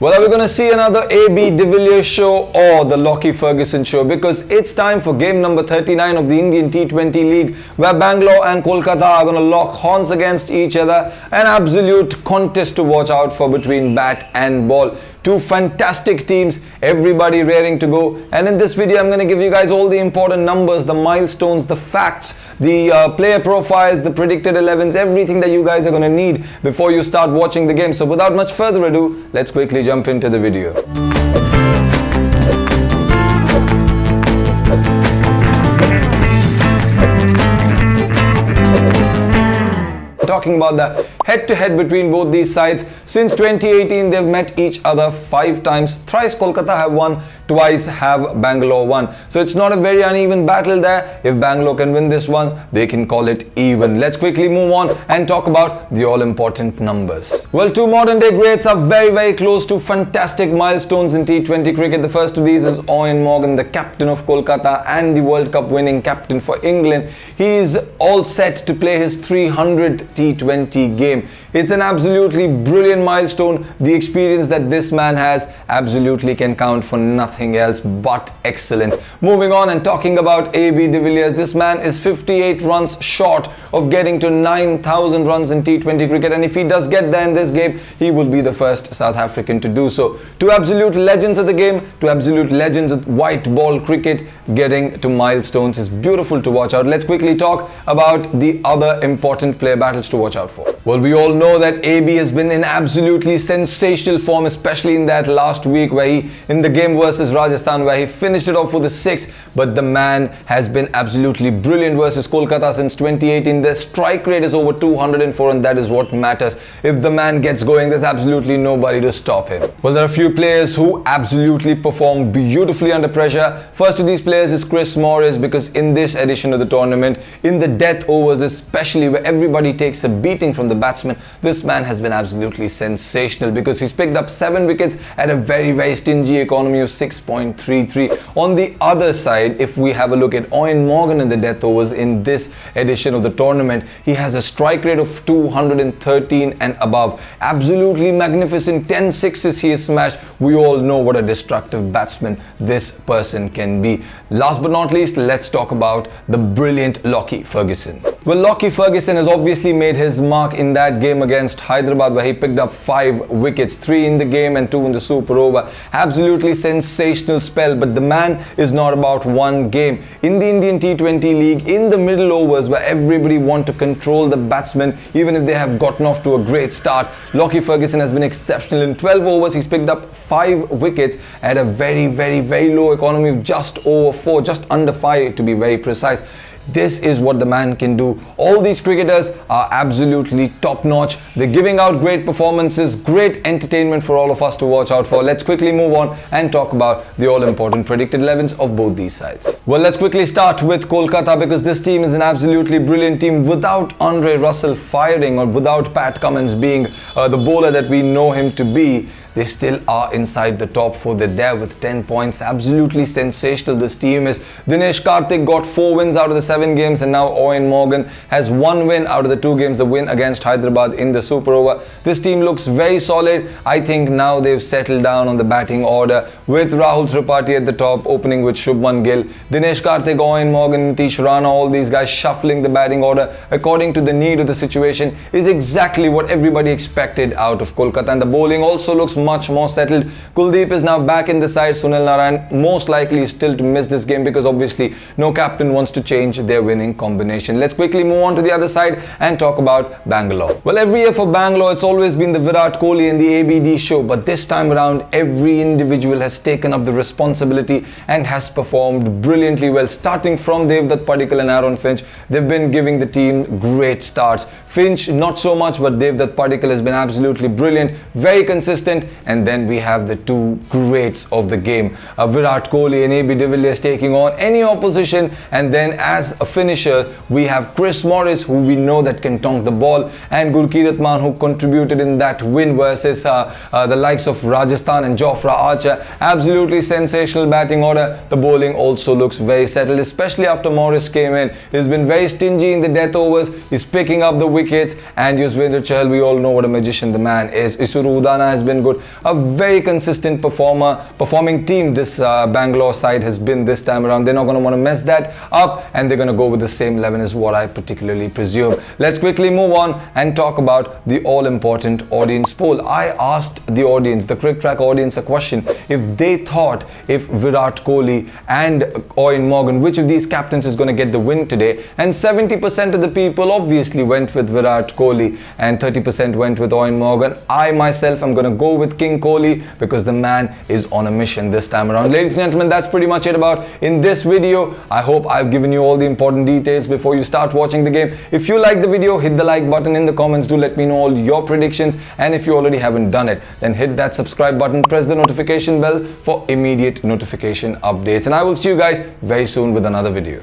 Well, are we going to see another AB de Villiers show or the Lockie Ferguson show? Because it's time for game number 39 of the Indian T20 League, where Bangalore and Kolkata are going to lock horns against each other. An absolute contest to watch out for between bat and ball. Two fantastic teams, everybody raring to go. And in this video, I'm going to give you guys all the important numbers, the milestones, the facts, the player profiles, the predicted 11s, everything that you guys are going to need before you start watching the game. So without much further ado, let's quickly jump into the video. Talking about the head-to-head between both these sides. Since 2018, they've met each other 5 times. Thrice Kolkata have won, twice have Bangalore won. So it's not a very uneven battle there. If Bangalore can win this one, they can call it even. Let's quickly move on and talk about the all-important numbers. Well, two modern-day greats are very close to fantastic milestones in T20 cricket. The first of these is Owen Morgan, the captain of Kolkata and the World Cup winning captain for England. He is all set to play his 300th T20 game. It's an absolutely brilliant milestone. The experience that this man has absolutely can count for nothing else but excellence. Moving on and talking about AB de Villiers, this man is 58 runs short of getting to 9,000 runs in T20 cricket, and if he does get there in this game, he will be the first South African to do so. Two absolute legends of the game, two absolute legends of white ball cricket getting to milestones is beautiful to watch out. Let's quickly talk about the other important player battles to watch out for. Well, we all know that AB has been in absolutely sensational form, especially in that last week where he, in the game versus Rajasthan, where he finished it off with a 6, but the man has been absolutely brilliant versus Kolkata since 2018. The strike rate is over 204, and that is what matters. If the man gets going, there's absolutely nobody to stop him. Well, there are a few players who absolutely perform beautifully under pressure. First of these players is Chris Morris, because in this edition of the tournament, in the death overs especially, where everybody takes a beating from the batsman, this man has been absolutely sensational because he's picked up 7 wickets at a very stingy economy of 6.33. On the other side, if we have a look at Owen Morgan in the death overs in this edition of the tournament, he has a strike rate of 213 and above. Absolutely magnificent. 10 sixes he has smashed. We all know what a destructive batsman this person can be. Last but not least, let's talk about the brilliant Lockie Ferguson. Well, Lockie Ferguson has obviously made his mark in that game against Hyderabad, where he picked up 5 wickets, 3 in the game and 2 in the super over. Absolutely sensational spell, but the man is not about one game. In the Indian T20 League, in the middle overs, where everybody want to control the batsmen, even if they have gotten off to a great start, Lockie Ferguson has been exceptional. In 12 overs, he's picked up 5 wickets at a very low economy of just over 4, just under 5 to be very precise. This is what the man can do. All these cricketers are absolutely top-notch. They're giving out great performances, great entertainment for all of us to watch out for. Let's quickly move on and talk about the all-important predicted 11s of both these sides. Well, let's quickly start with Kolkata, because this team is an absolutely brilliant team. Without Andre Russell firing, or without Pat Cummins being the bowler that we know him to be, they still are inside the top 4. They're there with 10 points. Absolutely sensational this team is. Dinesh Karthik got 4 wins out of the 7 games, and now Owen Morgan has 1 win out of the 2 games, the win against Hyderabad in the super over. This team looks very solid. I think now they've settled down on the batting order with Rahul Tripathi at the top, opening with Shubman Gill. Dinesh Karthik, Owen Morgan, Nitish Rana, all these guys shuffling the batting order according to the need of the situation is exactly what everybody expected out of Kolkata. And the bowling also looks much more settled. Kuldeep is now back in the side. Sunil Narayan most likely is still to miss this game, because obviously no captain wants to change their winning combination. Let's quickly move on to the other side and talk about Bangalore. Well, every year for Bangalore, it's always been the Virat Kohli and the ABD show, but this time around, every individual has taken up the responsibility and has performed brilliantly well. Starting from Devdutt Padikkal and Aaron Finch, they've been giving the team great starts. Finch not so much, but Devdutt Padikkal has been absolutely brilliant, very consistent. And then we have the 2 greats of the game, Virat Kohli and AB de Villiers taking on any opposition. And then as a finisher, we have Chris Morris, who we know that can tonk the ball, and Gurkeerat Maan, who contributed in that win versus the likes of Rajasthan and Jofra Archer. Absolutely sensational batting order. The bowling also looks very settled, especially after Morris came in. He's been very stingy in the death overs. He's picking up the wickets, and Yuzvendra Chahal, we all know what a magician the man is. Isuru Udana has been good. A very consistent performing team this Bangalore side has been this time around. They're not going to want to mess that up, and they're going to go with the same 11 is what I particularly presume. Let's quickly move on and talk about the all-important audience poll. I asked the audience, the Cricket Track audience, a question if they thought if Virat Kohli and Owen Morgan, which of these captains is going to get the win today, and 70% of the people obviously went with Virat Kohli and 30% went with Owen Morgan. I myself am going to go with King Kohli because the man is on a mission this time around. Ladies and gentlemen, that's pretty much it about in this video. I hope I've given you all the important details before you start watching the game. If you like the video, hit the like button in the comments. Do let me know all your predictions, and if you already haven't done it, then hit that subscribe button, press the notification bell for immediate notification updates, and I will see you guys very soon with another video.